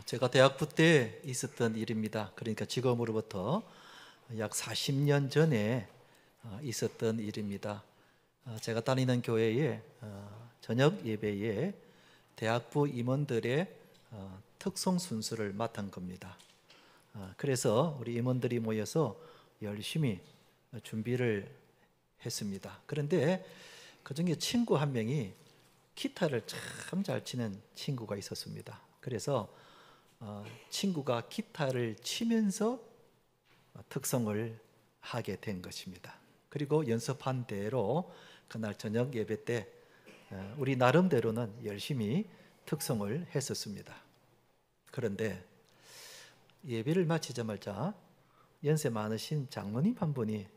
제가 대학부 때 있었던 일입니다. 그러니까 지금으로부터 약 40년 전에 있었던 일입니다. 제가 다니는 교회에 저녁 예배에 대학부 임원들의 특송 순서를 맡은 겁니다. 그래서 우리 임원들이 모여서 열심히 준비를 했습니다. 그런데 그중에 친구 한 명이 기타를 참 잘 치는 친구가 있었습니다. 그래서 친구가 기타를 치면서 특성을 하게 된 것입니다. 그리고 연습한 대로 그날 저녁 예배 때 우리 나름대로는 열심히 특성을 했었습니다. 그런데 예배를 마치자마자 연세 많으신 장로님 한 분이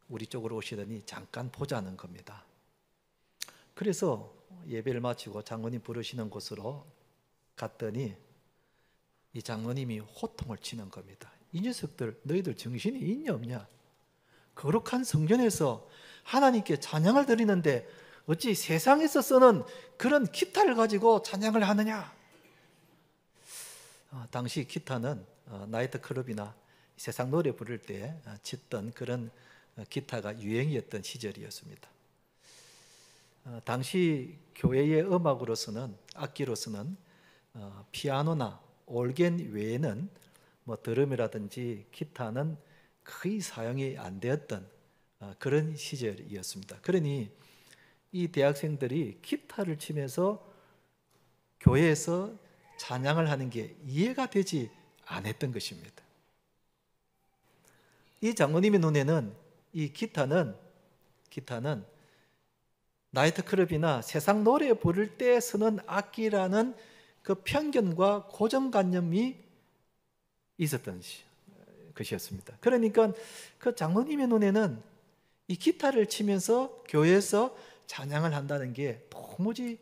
우리 쪽으로 오시더니 잠깐 보자는 겁니다. 그래서 예배를 마치고 장로님 부르시는 곳으로 갔더니 이 장로님이 호통을 치는 겁니다. 이 녀석들 너희들 정신이 있냐 없냐? 거룩한 성전에서 하나님께 찬양을 드리는데 어찌 세상에서 쓰는 그런 기타를 가지고 찬양을 하느냐? 당시 기타는 나이트클럽이나 세상 노래 부를 때 치던 그런 기타가 유행이었던 시절이었습니다. 당시 교회의 음악으로서는 악기로서는 피아노나 올겐 외에는 드럼이라든지 기타는 거의 사용이 안 되었던 그런 시절이었습니다. 그러니 이 대학생들이 기타를 치면서 교회에서 찬양을 하는 게 이해가 되지 않았던 것입니다. 이 장로님의 눈에는 이 기타는 나이트클럽이나 세상 노래 부를 때 쓰는 악기라는 그 편견과 고정관념이 있었던 것이었습니다. 그러니까 그 장로님의 눈에는 이 기타를 치면서 교회에서 찬양을 한다는 게 도무지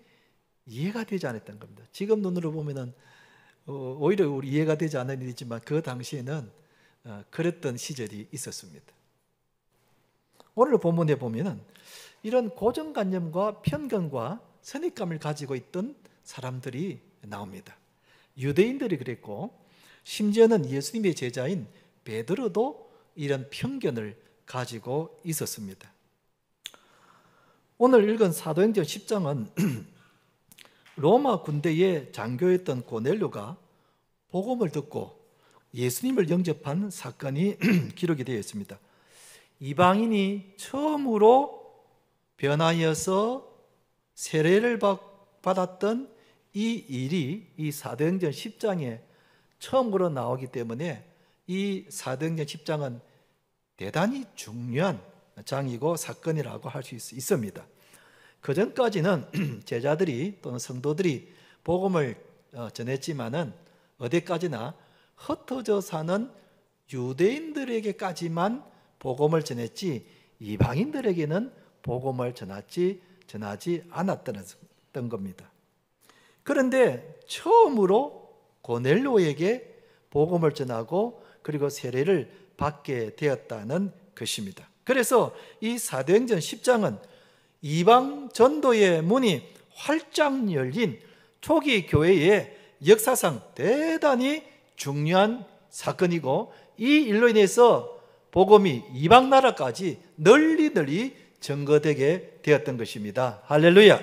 이해가 되지 않았던 겁니다. 지금 눈으로 보면은 오히려 우리 이해가 되지 않는 일이지만 그 당시에는 그랬던 시절이 있었습니다. 오늘 본문에 보면은 이런 고정관념과 편견과 선입감을 가지고 있던 사람들이 나옵니다. 유대인들이 그랬고 심지어는 예수님의 제자인 베드로도 이런 편견을 가지고 있었습니다. 오늘 읽은 사도행전 10장은 로마 군대의 장교였던 고넬료가 복음을 듣고 예수님을 영접한 사건이 기록이 되어 있습니다. 이방인이 처음으로 변하여서 세례를 받았던 이 일이 이 사도행전 10장에 처음으로 나오기 때문에 이 사도행전 10장은 대단히 중요한 장이고 사건이라고 할 수 있습니다. 그 전까지는 제자들이 또는 성도들이 복음을 전했지만은 어디까지나 흩어져 사는 유대인들에게까지만 복음을 전했지 이방인들에게는 복음을 전하지 않았던 겁니다. 그런데 처음으로 고넬료에게 복음을 전하고 그리고 세례를 받게 되었다는 것입니다. 그래서 이 사도행전 10장은 이방 전도의 문이 활짝 열린 초기 교회의 역사상 대단히 중요한 사건이고 이 일로 인해서 복음이 이방 나라까지 널리 전거되게 되었던 것입니다. 할렐루야.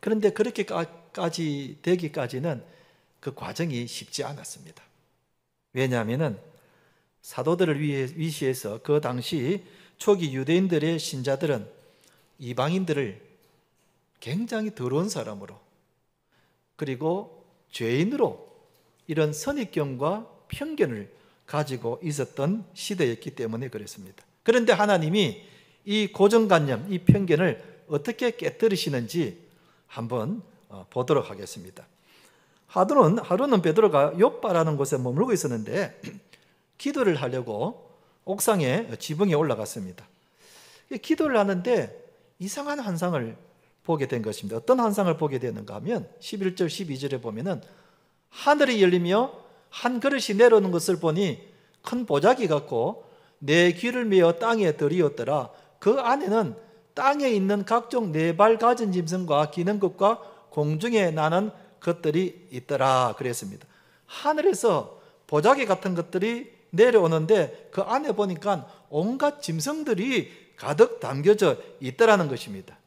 그런데 그렇게까지 되기까지는 그 과정이 쉽지 않았습니다. 왜냐하면 사도들을 위시해서 그 당시 초기 유대인들의 신자들은 이방인들을 굉장히 더러운 사람으로 그리고 죄인으로 이런 선입견과 편견을 가지고 있었던 시대였기 때문에 그랬습니다. 그런데 하나님이 이 고정관념, 이 편견을 어떻게 깨뜨리시는지 한번 보도록 하겠습니다. 하루는 베드로가 욥바라는 곳에 머물고 있었는데 기도를 하려고 옥상에 지붕에 올라갔습니다. 기도를 하는데 이상한 환상을 보게 된 것입니다. 어떤 환상을 보게 되는가 하면 11절 12절에 보면은 하늘이 열리며 한 그릇이 내려오는 것을 보니 큰 보자기 같고 내 귀를 메어 땅에 들이었더라. 그 안에는 땅에 있는 각종 네 발 가진 짐승과 기는 것과 공중에 나는 것들이 있더라 그랬습니다. 하늘에서 보자기 같은 것들이 내려오는데 그 안에 보니까 온갖 짐승들이 가득 담겨져 있더라는 것입니다.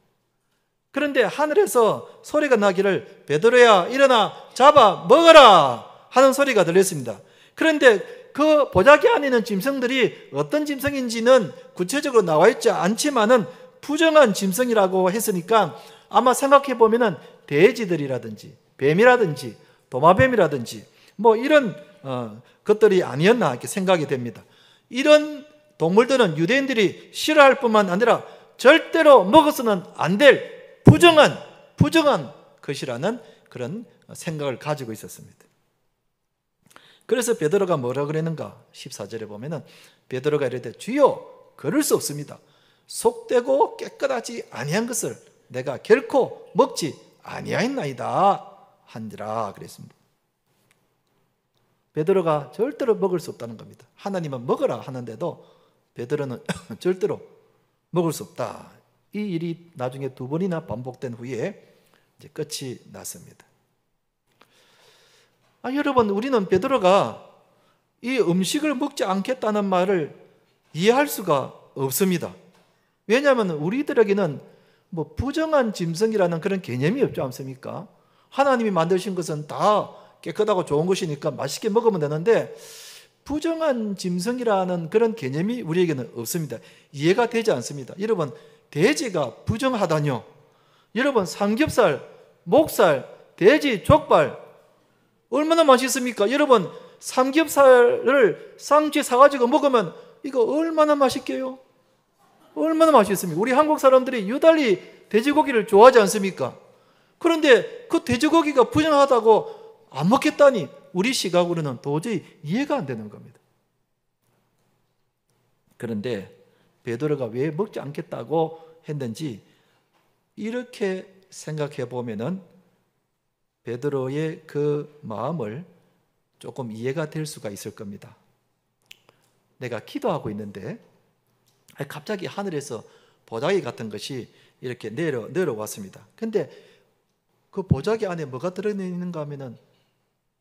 그런데 하늘에서 소리가 나기를 베드로야 일어나 잡아 먹어라 하는 소리가 들렸습니다. 그런데 그 보자기 안에 있는 짐승들이 어떤 짐승인지는 구체적으로 나와 있지 않지만은 부정한 짐승이라고 했으니까 아마 생각해 보면은 돼지들이라든지 뱀이라든지 도마뱀이라든지 뭐 이런 것들이 아니었나 이렇게 생각이 됩니다. 이런 동물들은 유대인들이 싫어할 뿐만 아니라 절대로 먹어서는 안 될 부정한 것이라는 그런 생각을 가지고 있었습니다. 그래서 베드로가 뭐라 그랬는가? 14절에 보면은 베드로가 이르되 주여 그럴 수 없습니다. 속되고 깨끗하지 아니한 것을 내가 결코 먹지 아니하였나이다 한지라 그랬습니다. 베드로가 절대로 먹을 수 없다는 겁니다. 하나님은 먹으라 하는데도 베드로는 절대로 먹을 수 없다. 이 일이 나중에 두 번이나 반복된 후에 이제 끝이 났습니다. 여러분, 우리는 베드로가 이 음식을 먹지 않겠다는 말을 이해할 수가 없습니다. 왜냐하면 우리들에게는 뭐 부정한 짐승이라는 그런 개념이 없지 않습니까? 하나님이 만드신 것은 다 깨끗하고 좋은 것이니까 맛있게 먹으면 되는데 부정한 짐승이라는 그런 개념이 우리에게는 없습니다. 이해가 되지 않습니다. 여러분, 돼지가 부정하다뇨? 여러분, 삼겹살, 목살, 돼지, 족발 얼마나 맛있습니까? 여러분, 삼겹살을 쌍치 사가지고 먹으면 이거 얼마나 맛있게요? 얼마나 맛있습니까? 우리 한국 사람들이 유달리 돼지고기를 좋아하지 않습니까? 그런데 그 돼지고기가 부정하다고 안 먹겠다니 우리 시각으로는 도저히 이해가 안 되는 겁니다. 그런데 베드로가 왜 먹지 않겠다고 했는지 이렇게 생각해 보면은 베드로의 그 마음을 조금 이해가 될 수가 있을 겁니다. 내가 기도하고 있는데 갑자기 하늘에서 보자기 같은 것이 이렇게 내려왔습니다. 근데 그 보자기 안에 뭐가 들어있는가 하면은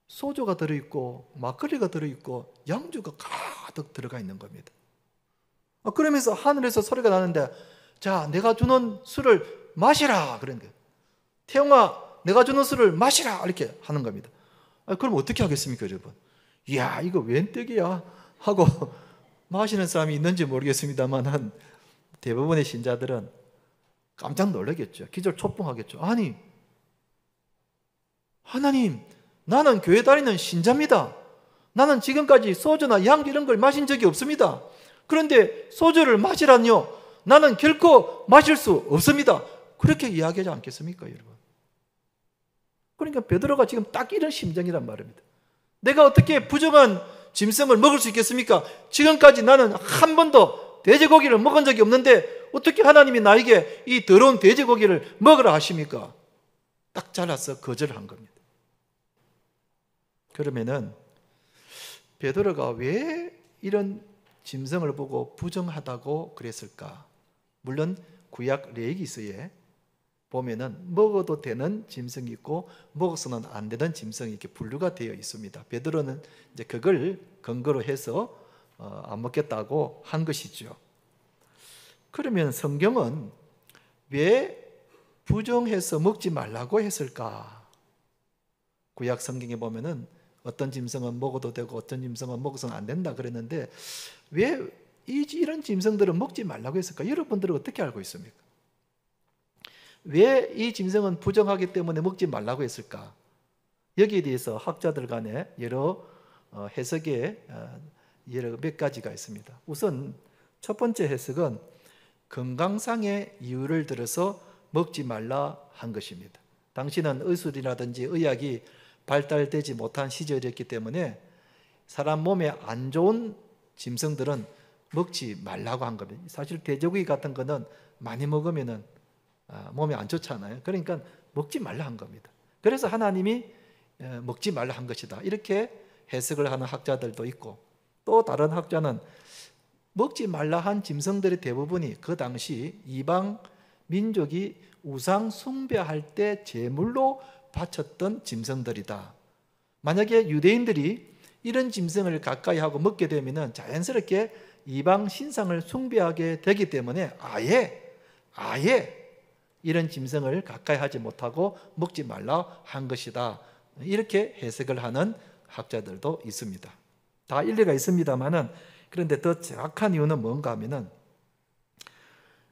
소주가 들어있고 막걸리가 들어있고 양주가 가득 들어가 있는 겁니다. 그러면서 하늘에서 소리가 나는데 자, 내가 주는 술을 마시라 그런 거예요. 태영아, 내가 주는 술을 마시라 이렇게 하는 겁니다. 그럼 어떻게 하겠습니까, 여러분? 이야, 이거 웬 떡이야 하고 마시는 사람이 있는지 모르겠습니다만 대부분의 신자들은 깜짝 놀라겠죠. 기절초풍하겠죠. 아니, 하나님, 나는 교회 다니는 신자입니다. 나는 지금까지 소주나 양주 이런 걸 마신 적이 없습니다. 그런데 소주를 마시라뇨? 나는 결코 마실 수 없습니다. 그렇게 이야기하지 않겠습니까, 여러분? 그러니까 베드로가 지금 딱 이런 심정이란 말입니다. 내가 어떻게 부정한 짐승을 먹을 수 있겠습니까? 지금까지 나는 한 번도 돼지고기를 먹은 적이 없는데 어떻게 하나님이 나에게 이 더러운 돼지고기를 먹으라 하십니까? 딱 잘라서 거절한 겁니다. 그러면은 베드로가 왜 이런 짐승을 보고 부정하다고 그랬을까? 물론 구약 레위기서에 보면은 먹어도 되는 짐승이 있고 먹어서는 안 되는 짐승이 이렇게 분류가 되어 있습니다. 베드로는 이제 그걸 근거로 해서 안 먹겠다고 한 것이죠. 그러면 성경은 왜 부정해서 먹지 말라고 했을까? 구약 성경에 보면은 어떤 짐승은 먹어도 되고 어떤 짐승은 먹어서는 안 된다 그랬는데 왜 이런 짐승들은 먹지 말라고 했을까? 여러분들은 어떻게 알고 있습니까? 왜 이 짐승은 부정하기 때문에 먹지 말라고 했을까? 여기에 대해서 학자들 간에 여러 해석에 여러 몇 가지가 있습니다. 우선 첫 번째 해석은 건강상의 이유를 들어서 먹지 말라 한 것입니다. 당시는 의술이라든지 의학이 발달되지 못한 시절이었기 때문에 사람 몸에 안 좋은 짐승들은 먹지 말라고 한 겁니다. 사실 돼지고기 같은 거는 많이 먹으면은 몸에 안 좋잖아요. 그러니까 먹지 말라 한 겁니다. 그래서 하나님이 먹지 말라 한 것이다. 이렇게 해석을 하는 학자들도 있고 또 다른 학자는 먹지 말라 한 짐승들의 대부분이 그 당시 이방 민족이 우상 숭배할 때 제물로 바쳤던 짐승들이다. 만약에 유대인들이 이런 짐승을 가까이 하고 먹게 되면 자연스럽게 이방 신상을 숭배하게 되기 때문에 아예 이런 짐승을 가까이 하지 못하고 먹지 말라 한 것이다. 이렇게 해석을 하는 학자들도 있습니다. 다 일리가 있습니다만은, 그런데 더 정확한 이유는 뭔가 하면은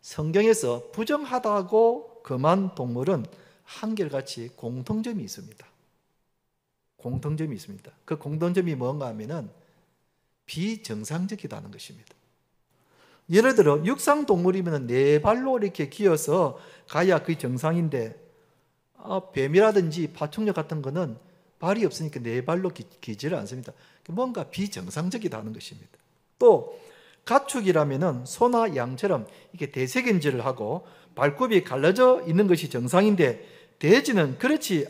성경에서 부정하다고 금한 동물은 한결같이 공통점이 있습니다. 공통점이 있습니다. 그 공통점이 뭔가 하면은 비정상적이다는 것입니다. 예를 들어 육상 동물이면 네 발로 이렇게 기어서 가야 그게 정상인데, 뱀이라든지 파충류 같은 거는 발이 없으니까 네 발로 기지를 않습니다. 뭔가 비정상적이다는 것입니다. 또 가축이라면은 소나 양처럼 이렇게 대색임질을 하고 발굽이 갈라져 있는 것이 정상인데, 돼지는 그렇지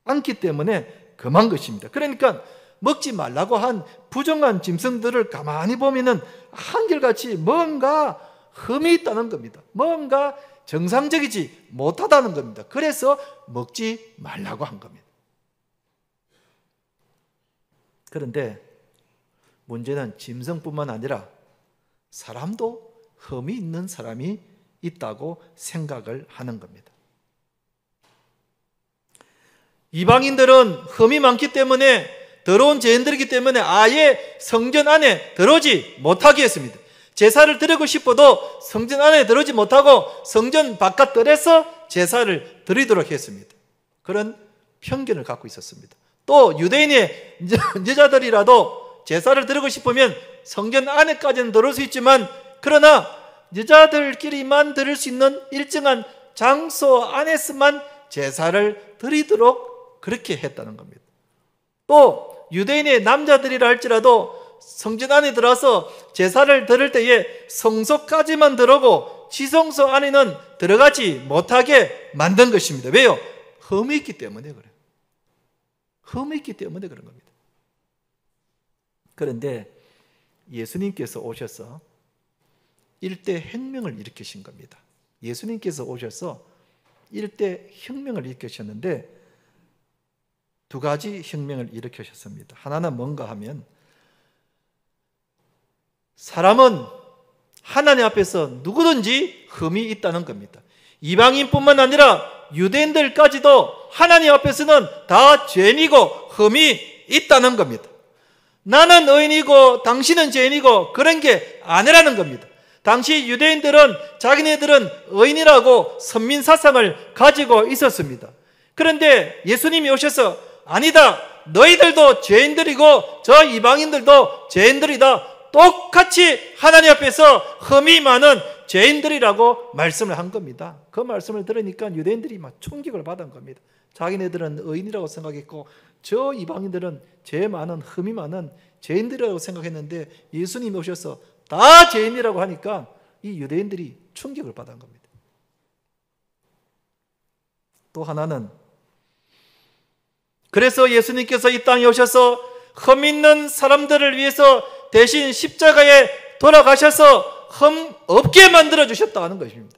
않기 때문에 금한 것입니다. 그러니까 먹지 말라고 한 부정한 짐승들을 가만히 보면은 한결같이 뭔가 흠이 있다는 겁니다. 뭔가 정상적이지 못하다는 겁니다. 그래서 먹지 말라고 한 겁니다. 그런데 문제는 짐승뿐만 아니라 사람도 흠이 있는 사람이 있다고 생각을 하는 겁니다. 이방인들은 흠이 많기 때문에, 더러운 죄인들이기 때문에 아예 성전 안에 들어오지 못하게 했습니다. 제사를 드리고 싶어도 성전 안에 들어오지 못하고 성전 바깥들에서 제사를 드리도록 했습니다. 그런 편견을 갖고 있었습니다. 또 유대인의 여자들이라도 제사를 드리고 싶으면 성전 안에까지는 들어올 수 있지만, 그러나 여자들끼리만 드릴 수 있는 일정한 장소 안에서만 제사를 드리도록 그렇게 했다는 겁니다. 또 유대인의 남자들이라 할지라도 성전 안에 들어와서 제사를 드릴 때에 성소까지만 들어오고 지성소 안에는 들어가지 못하게 만든 것입니다. 왜요? 흠이 있기 때문에 그래요. 흠이 있기 때문에 그런 겁니다. 그런데 예수님께서 오셔서 일대 혁명을 일으키신 겁니다. 예수님께서 오셔서 일대 혁명을 일으키셨는데 두 가지 혁명을 일으키셨습니다. 하나는 뭔가 하면, 사람은 하나님 앞에서 누구든지 흠이 있다는 겁니다. 이방인뿐만 아니라 유대인들까지도 하나님 앞에서는 다 죄인이고 흠이 있다는 겁니다. 나는 의인이고 당신은 죄인이고 그런 게 아니라는 겁니다. 당시 유대인들은 자기네들은 의인이라고 선민 사상을 가지고 있었습니다. 그런데 예수님이 오셔서 아니다, 너희들도 죄인들이고 저 이방인들도 죄인들이다, 똑같이 하나님 앞에서 흠이 많은 죄인들이라고 말씀을 한 겁니다. 그 말씀을 들으니까 유대인들이 막 충격을 받은 겁니다. 자기네들은 의인이라고 생각했고 저 이방인들은 죄 많은, 흠이 많은 죄인들이라고 생각했는데 예수님이 오셔서 다 죄인이라고 하니까 이 유대인들이 충격을 받은 겁니다. 또 하나는, 그래서 예수님께서 이 땅에 오셔서 흠 있는 사람들을 위해서 대신 십자가에 돌아가셔서 흠 없게 만들어 주셨다는 것입니다.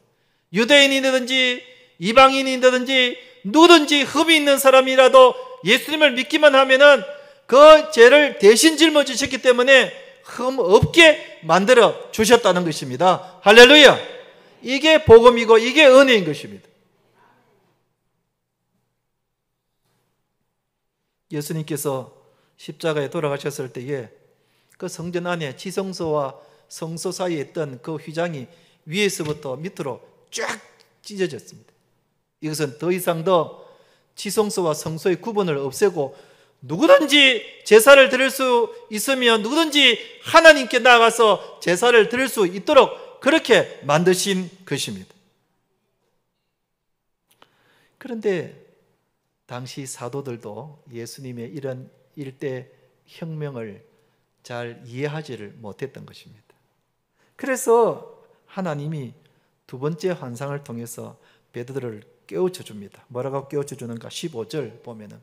유대인이든지 이방인이든지 누구든지 흠이 있는 사람이라도 예수님을 믿기만 하면은 그 죄를 대신 짊어지셨기 때문에 흠 없게 만들어 주셨다는 것입니다. 할렐루야! 이게 복음이고 이게 은혜인 것입니다. 예수님께서 십자가에 돌아가셨을 때에 그 성전 안에 지성소와 성소 사이에 있던 그 휘장이 위에서부터 밑으로 쫙 찢어졌습니다. 이것은 더 이상 더 지성소와 성소의 구분을 없애고 누구든지 제사를 드릴 수 있으면 누구든지 하나님께 나아가서 제사를 드릴 수 있도록 그렇게 만드신 것입니다. 그런데 당시 사도들도 예수님의 이런 일대 혁명을 잘 이해하지를 못했던 것입니다. 그래서 하나님이 두 번째 환상을 통해서 베드로를 깨우쳐 줍니다. 뭐라고 깨우쳐 주는가? 15절 보면은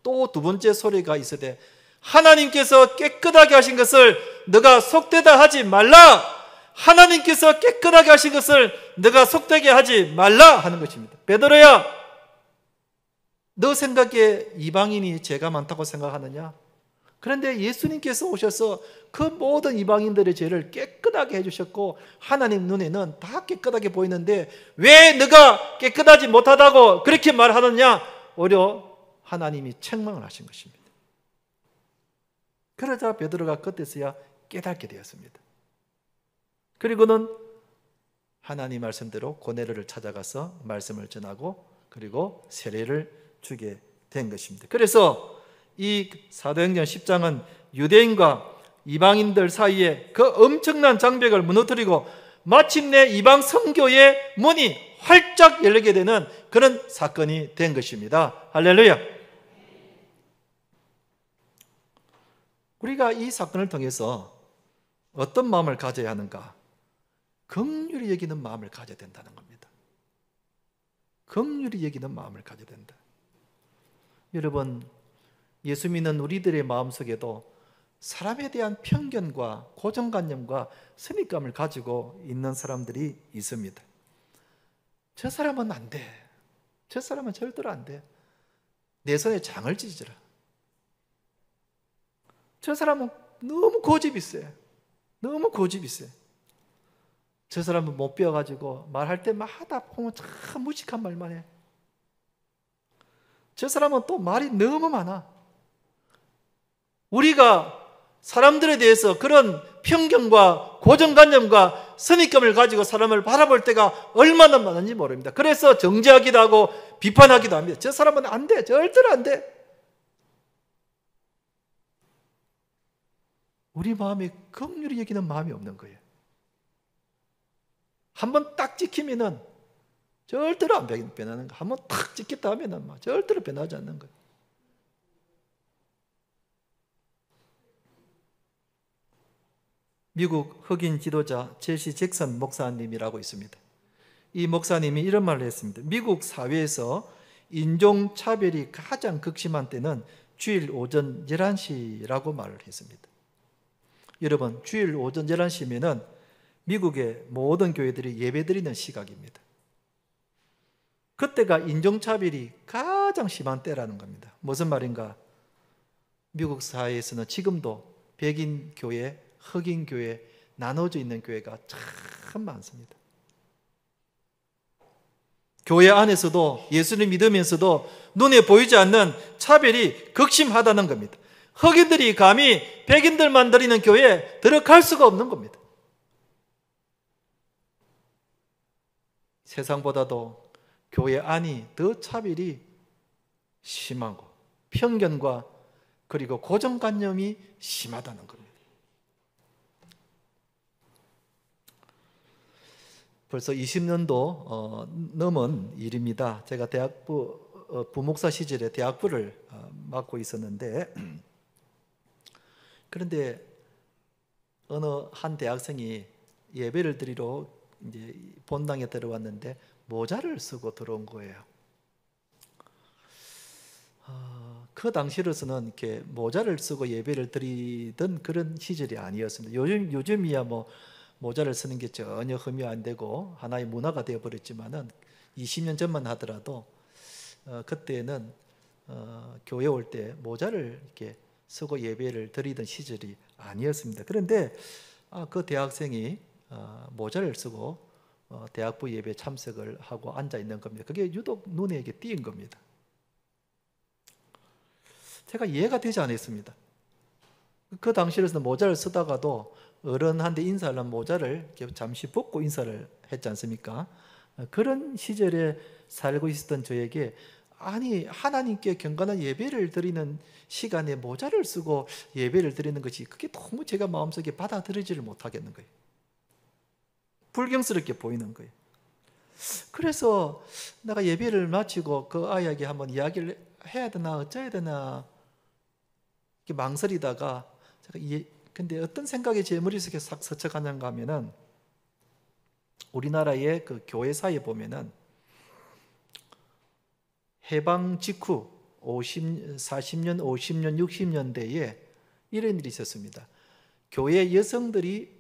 또 두 번째 소리가 있으되 하나님께서 깨끗하게 하신 것을 너가 속되다 하지 말라. 하나님께서 깨끗하게 하신 것을 너가 속되게 하지 말라 하는 것입니다. 베드로야, 너 생각에 이방인이 죄가 많다고 생각하느냐? 그런데 예수님께서 오셔서 그 모든 이방인들의 죄를 깨끗하게 해주셨고 하나님 눈에는 다 깨끗하게 보이는데 왜 너가 깨끗하지 못하다고 그렇게 말하느냐? 오히려 하나님이 책망을 하신 것입니다. 그러자 베드로가 그때서야 깨닫게 되었습니다. 그리고는 하나님 말씀대로 고넬료를 찾아가서 말씀을 전하고 그리고 세례를 주게 된 것입니다. 그래서 이 사도행전 10장은 유대인과 이방인들 사이에 그 엄청난 장벽을 무너뜨리고 마침내 이방 선교의 문이 활짝 열리게 되는 그런 사건이 된 것입니다. 할렐루야. 우리가 이 사건을 통해서 어떤 마음을 가져야 하는가? 긍휼히 여기는 마음을 가져야 된다는 겁니다. 긍휼히 여기는 마음을 가져야 된다. 여러분, 예수 믿는 우리들의 마음속에도 사람에 대한 편견과 고정관념과 선입감을 가지고 있는 사람들이 있습니다. 저 사람은 안 돼. 저 사람은 절대로 안 돼. 내 손에 장을 찢으라. 저 사람은 너무 고집이 세. 너무 고집이 세. 저 사람은 못 배워가지고 말할 때마다 보면 참 무식한 말만 해. 저 사람은 또 말이 너무 많아. 우리가 사람들에 대해서 그런 편견과 고정관념과 선입견을 가지고 사람을 바라볼 때가 얼마나 많은지 모릅니다. 그래서 정죄하기도 하고 비판하기도 합니다. 저 사람은 안 돼. 절대로 안 돼. 우리 마음에 긍휼히 여기는 마음이 없는 거예요. 한번 딱 찍히면은 절대로 안 변하는 거. 한번 탁 찍혔다 하면은 절대로 변하지 않는 거예요. 미국 흑인 지도자 제시 잭슨 목사님이라고 있습니다. 이 목사님이 이런 말을 했습니다. 미국 사회에서 인종차별이 가장 극심한 때는 주일 오전 11시라고 말을 했습니다. 여러분, 주일 오전 11시면은 미국의 모든 교회들이 예배드리는 시각입니다. 그때가 인종차별이 가장 심한 때라는 겁니다. 무슨 말인가? 미국 사회에서는 지금도 백인 교회, 흑인 교회 나눠져 있는 교회가 참 많습니다. 교회 안에서도 예수를 믿으면서도 눈에 보이지 않는 차별이 극심하다는 겁니다. 흑인들이 감히 백인들만 드리는 교회에 들어갈 수가 없는 겁니다. 세상보다도 교회 안이 더 차별이 심하고 편견과 그리고 고정관념이 심하다는 겁니다. 벌써 20년도 넘은 일입니다. 제가 대학부 부목사 시절에 대학부를 맡고 있었는데 그런데 어느 한 대학생이 예배를 드리러 이제 본당에 들어왔는데 모자를 쓰고 들어온 거예요. 그 당시로서는 이렇게 모자를 쓰고 예배를 드리던 그런 시절이 아니었습니다. 요즘이야 뭐 모자를 쓰는 게 전혀 흠이 안 되고 하나의 문화가 되어버렸지만은 20년 전만 하더라도 그때는 교회 올 때 모자를 이렇게 쓰고 예배를 드리던 시절이 아니었습니다. 그런데 그 대학생이 모자를 쓰고 대학부 예배 참석을 하고 앉아 있는 겁니다. 그게 유독 눈에 띄인 겁니다. 제가 이해가 되지 않았습니다. 그 당시에서는 모자를 쓰다가도 어른한테 인사를 하면 모자를 이렇게 잠시 벗고 인사를 했지 않습니까? 그런 시절에 살고 있었던 저에게 아니 하나님께 경건한 예배를 드리는 시간에 모자를 쓰고 예배를 드리는 것이 그게 너무 제가 마음속에 받아들이지를 못하겠는 거예요. 불경스럽게 보이는 거예요. 그래서 내가 예배를 마치고 그 아이에게 한번 이야기를 해야 되나 어쩌야 되나 이렇게 망설이다가 제가 근데 어떤 생각이 제 머릿속에 싹 스쳐가는가 하면은 우리나라의 그 교회사에 보면은 해방 직후 40년, 50년, 60년대에 이런 일이 있었습니다. 교회 여성들이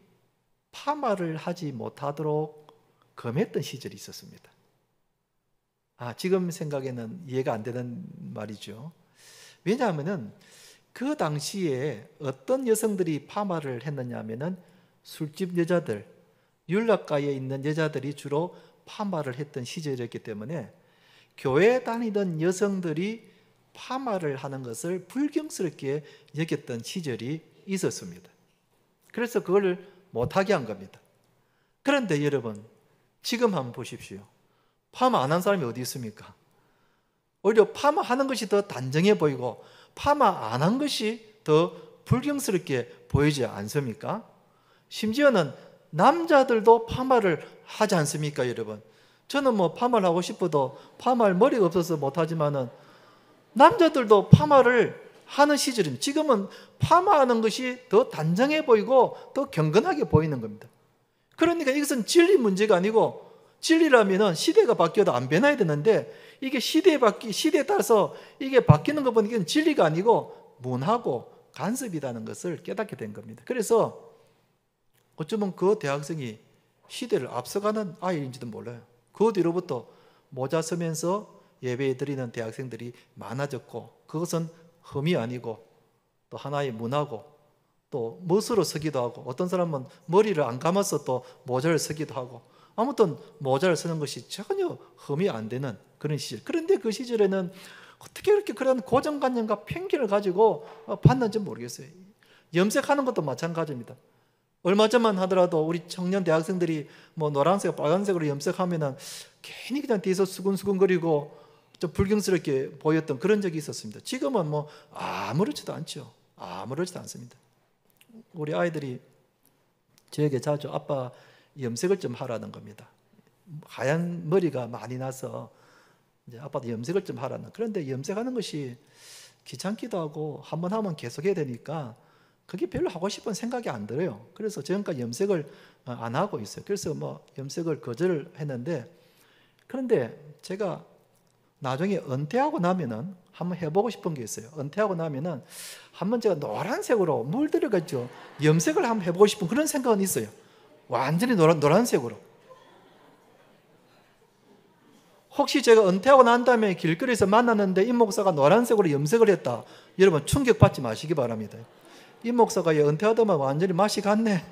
파마를 하지 못하도록 금했던 시절이 있었습니다. 지금 생각에는 이해가 안 되는 말이죠. 왜냐하면은 그 당시에 어떤 여성들이 파마를 했느냐 하면은 술집 여자들, 윤락가에 있는 여자들이 주로 파마를 했던 시절이었기 때문에 교회 다니던 여성들이 파마를 하는 것을 불경스럽게 여겼던 시절이 있었습니다. 그래서 그걸 못하게 한 겁니다. 그런데 여러분, 지금 한번 보십시오. 파마 안 한 사람이 어디 있습니까? 오히려 파마하는 것이 더 단정해 보이고 파마 안 한 것이 더 불경스럽게 보이지 않습니까? 심지어는 남자들도 파마를 하지 않습니까, 여러분? 저는 뭐 파마를 하고 싶어도 파마할 머리가 없어서 못하지만은 남자들도 파마를 하는 시절입니다. 지금은 파마하는 것이 더 단정해 보이고 더 경건하게 보이는 겁니다. 그러니까 이것은 진리 문제가 아니고, 진리라면은 시대가 바뀌어도 안 변해야 되는데 이게 시대에 따라서 이게 바뀌는 거 보니까 진리가 아니고 문화고 간섭이라는 것을 깨닫게 된 겁니다. 그래서 어쩌면 그 대학생이 시대를 앞서가는 아이인지도 몰라요. 그 뒤로부터 모자 쓰면서 예배 드리는 대학생들이 많아졌고, 그것은 흠이 아니고 또 하나의 문화고, 또 멋으로 쓰기도 하고, 어떤 사람은 머리를 안 감아서 또 모자를 쓰기도 하고, 아무튼 모자를 쓰는 것이 전혀 흠이 안 되는 그런 시절. 그런데 그 시절에는 어떻게 그렇게 그런 고정관념과 편견을 가지고 봤는지 모르겠어요. 염색하는 것도 마찬가지입니다. 얼마 전만 하더라도 우리 청년 대학생들이 뭐 노란색, 빨간색으로 염색하면은 괜히 그냥 뒤에서 수근수근거리고 좀 불경스럽게 보였던 그런 적이 있었습니다. 지금은 뭐 아무렇지도 않죠. 아무렇지도 않습니다. 우리 아이들이 저에게 자주 아빠 염색을 좀 하라는 겁니다. 하얀 머리가 많이 나서 이제 아빠도 염색을 좀 하라는. 그런데 염색하는 것이 귀찮기도 하고 한번 하면 계속 해야 되니까 그게 별로 하고 싶은 생각이 안 들어요. 그래서 지금까지 염색을 안 하고 있어요. 그래서 뭐 염색을 거절을 했는데, 그런데 제가 나중에 은퇴하고 나면은 한번 해보고 싶은 게 있어요. 은퇴하고 나면은 한번 제가 노란색으로 물들여가지고 염색을 한번 해보고 싶은 그런 생각은 있어요. 완전히 노란색으로. 혹시 제가 은퇴하고 난 다음에 길거리에서 만났는데 임 목사가 노란색으로 염색을 했다, 여러분 충격받지 마시기 바랍니다. 임 목사가 은퇴하더만 완전히 맛이 갔네,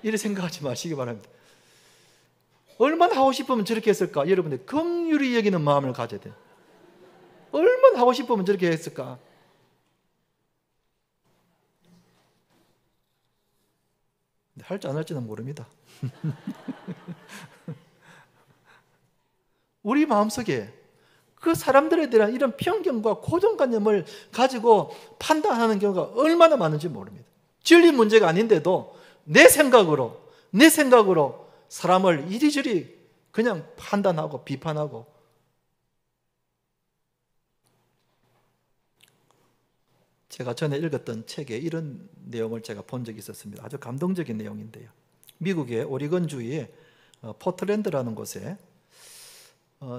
이렇게 생각하지 마시기 바랍니다. 얼마나 하고 싶으면 저렇게 했을까? 여러분들 긍휼히 여기는 마음을 가져야 돼요. 얼마나 하고 싶으면 저렇게 했을까? 할지 안 할지는 모릅니다. 우리 마음속에 그 사람들에 대한 이런 편견과 고정관념을 가지고 판단하는 경우가 얼마나 많은지 모릅니다. 진리 문제가 아닌데도 내 생각으로 사람을 이리저리 그냥 판단하고 비판하고. 제가 전에 읽었던 책에 이런 내용을 제가 본 적이 있었습니다. 아주 감동적인 내용인데요. 미국의 오리건주의 포틀랜드라는 곳에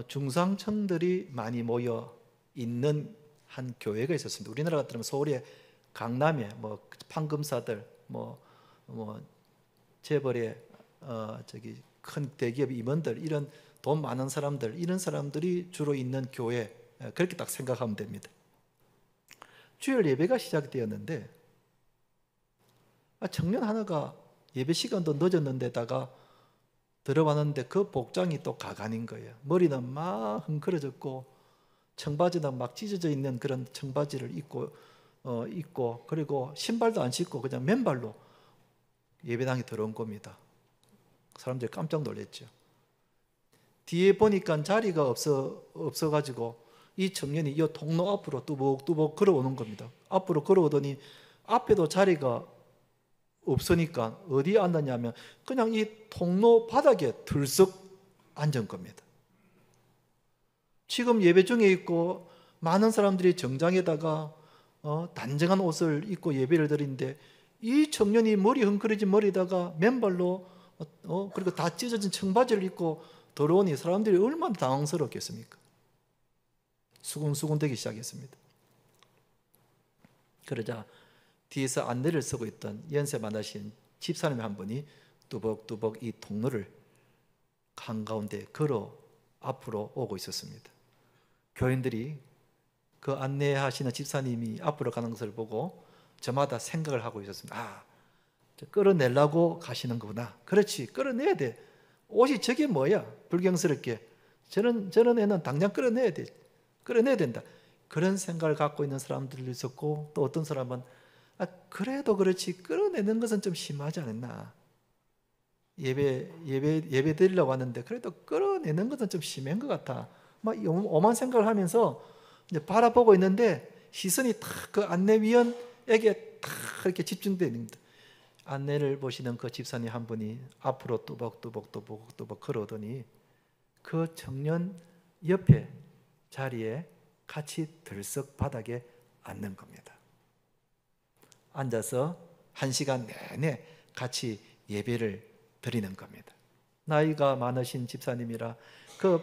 중상층들이 많이 모여 있는 한 교회가 있었습니다. 우리나라 같으면 서울의 강남에 뭐 판금사들, 뭐 재벌의 큰 대기업 임원들, 이런 돈 많은 사람들, 이런 사람들이 주로 있는 교회, 그렇게 딱 생각하면 됩니다. 주일 예배가 시작되었는데 청년 하나가 예배 시간도 늦었는데다가 들어왔는데 그 복장이 또 가관인 거예요. 머리는 막 흥그러졌고 청바지는 막 찢어져 있는 그런 청바지를 입고 그리고 신발도 안 신고 그냥 맨발로 예배당에 들어온 겁니다. 사람들이 깜짝 놀랐죠. 뒤에 보니까 자리가 없어가지고 이 청년이 이 통로 앞으로 뚜벅뚜벅 걸어오는 겁니다. 앞으로 걸어오더니 앞에도 자리가 없으니까 어디에 앉았냐면 그냥 이 통로 바닥에 들썩 앉은 겁니다. 지금 예배 중에 있고 많은 사람들이 정장에다가 단정한 옷을 입고 예배를 드리는데 이 청년이 머리 흥그러진 머리에다가 맨발로 그리고 다 찢어진 청바지를 입고 들어오니 사람들이 얼마나 당황스럽겠습니까? 수군수군 되기 시작했습니다. 그러자 뒤에서 안내를 쓰고 있던 연세 많으신 집사님 한 분이 뚜벅뚜벅 이 통로를 한가운데 걸어 앞으로 오고 있었습니다. 교인들이 그 안내하시는 집사님이 앞으로 가는 것을 보고 저마다 생각을 하고 있었습니다. 아, 끌어내려고 가시는 거구나. 그렇지, 끌어내야 돼. 옷이 저게 뭐야? 불경스럽게. 저런 애는 당장 끌어내야 돼. 끌어내야 된다. 그런 생각을 갖고 있는 사람들도 있었고, 또 어떤 사람은 그래도 그렇지 끌어내는 것은 좀 심하지 않았나. 예배 드리려고 왔는데 그래도 끌어내는 것은 좀 심한 것 같아. 막 오만 생각을 하면서 이제 바라보고 있는데 시선이 딱 그 안내위원에게 딱 이렇게 집중됩니다. 안내를 보시는 그 집사님 한 분이 앞으로 뚜벅뚜벅 걸어오더니 그 청년 옆에 자리에 같이 들썩 바닥에 앉는 겁니다. 앉아서 1시간 내내 같이 예배를 드리는 겁니다. 나이가 많으신 집사님이라 그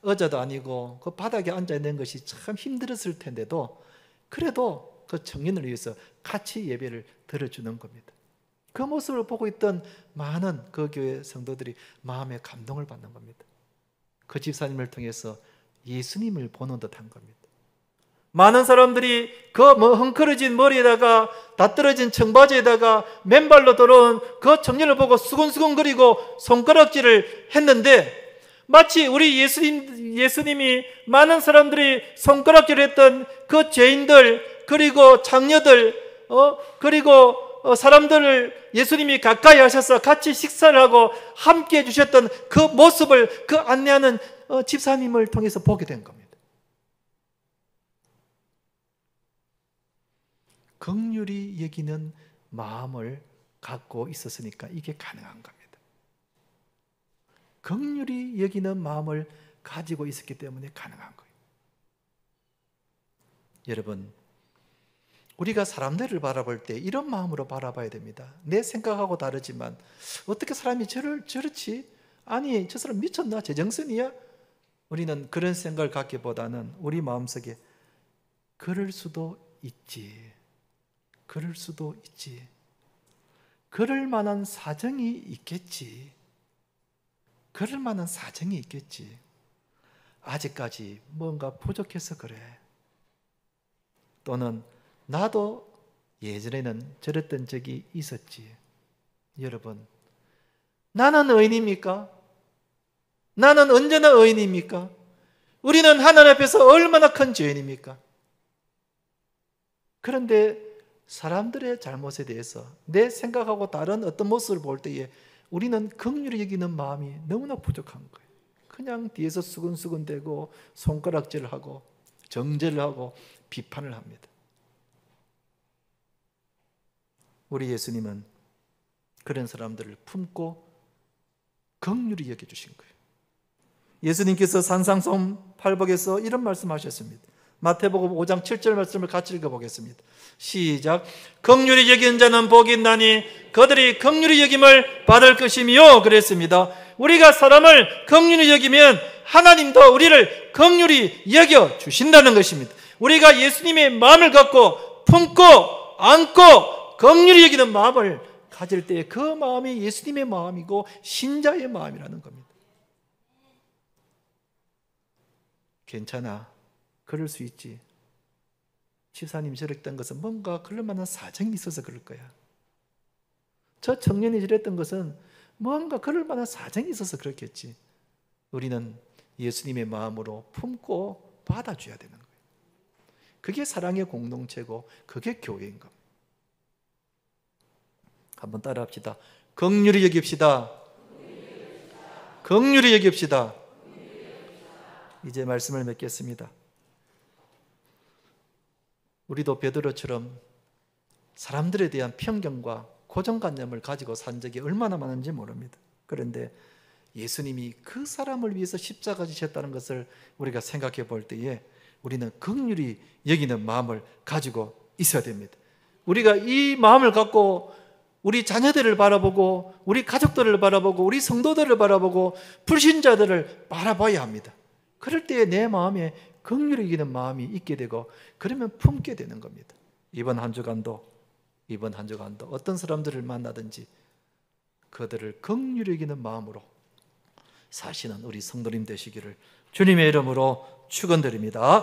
어자도 아니고 그 바닥에 앉아 있는 것이 참 힘들었을 텐데도 그래도 그 청년을 위해서 같이 예배를 드려주는 겁니다. 그 모습을 보고 있던 많은 그 교회 성도들이 마음에 감동을 받는 겁니다. 그 집사님을 통해서 예수님을 보는 듯한 겁니다. 많은 사람들이 그 헝클어진 머리에다가 다 떨어진 청바지에다가 맨발로 들어온 그 청년을 보고 수근수근거리고 손가락질을 했는데 마치 우리 예수님이 많은 사람들이 손가락질을 했던 그 죄인들 그리고 장녀들 그리고 사람들을 예수님이 가까이 하셔서 같이 식사를 하고 함께 해주셨던 그 모습을 그 안내하는 집사님을 통해서 보게 된 겁니다. 긍휼히 여기는 마음을 갖고 있었으니까 이게 가능한 겁니다. 긍휼히 여기는 마음을 가지고 있었기 때문에 가능한 거예요. 여러분, 우리가 사람들을 바라볼 때 이런 마음으로 바라봐야 됩니다. 내 생각하고 다르지만 어떻게 사람이 저렇지? 아니, 저 사람 미쳤나? 제정신이야? 우리는 그런 생각을 갖기보다는 우리 마음속에 그럴 수도 있지. 그럴 수도 있지. 그럴 만한 사정이 있겠지. 그럴 만한 사정이 있겠지. 아직까지 뭔가 부족해서 그래. 또는 나도 예전에는 저랬던 적이 있었지. 여러분, 나는 의인입니까? 나는 언제나 의인입니까? 우리는 하나님 앞에서 얼마나 큰 죄인입니까? 그런데 사람들의 잘못에 대해서 내 생각하고 다른 어떤 모습을 볼 때에 우리는 긍휼히 여기는 마음이 너무나 부족한 거예요. 그냥 뒤에서 수근수근대고 손가락질을 하고 정죄를 하고 비판을 합니다. 우리 예수님은 그런 사람들을 품고 긍휼히 여겨주신 거예요. 예수님께서 산상수훈 8복에서 이런 말씀하셨습니다. 마태복음 5장 7절 말씀을 같이 읽어보겠습니다. 시작. 긍휼히 여기는 자는 복이 있나니 그들이 긍휼히 여김을 받을 것이며 그랬습니다. 우리가 사람을 긍휼히 여기면 하나님도 우리를 긍휼히 여겨 주신다는 것입니다. 우리가 예수님의 마음을 갖고 품고 안고 긍휼히 여기는 마음을 가질 때 그 마음이 예수님의 마음이고 신자의 마음이라는 겁니다. 괜찮아. 그럴 수 있지. 집사님이 저랬던 것은 뭔가 그럴 만한 사정이 있어서 그럴 거야. 저 청년이 저랬던 것은 뭔가 그럴 만한 사정이 있어서 그렇겠지. 우리는 예수님의 마음으로 품고 받아줘야 되는 거예요. 그게 사랑의 공동체고 그게 교회인 겁니다. 한번 따라합시다. 긍휼히 여깁시다. 긍휼히 여깁시다. 이제 말씀을 맺겠습니다. 우리도 베드로처럼 사람들에 대한 편견과 고정관념을 가지고 산 적이 얼마나 많은지 모릅니다. 그런데 예수님이 그 사람을 위해서 십자가 지셨다는 것을 우리가 생각해 볼 때에 우리는 긍휼히 여기는 마음을 가지고 있어야 됩니다. 우리가 이 마음을 갖고 우리 자녀들을 바라보고 우리 가족들을 바라보고 우리 성도들을 바라보고 불신자들을 바라봐야 합니다. 그럴 때에 내 마음에 긍휼히 여기는 마음이 있게 되고 그러면 품게 되는 겁니다. 이번 한 주간도 어떤 사람들을 만나든지 그들을 긍휼히 여기는 마음으로 사시는 우리 성도님 되시기를 주님의 이름으로 축원드립니다.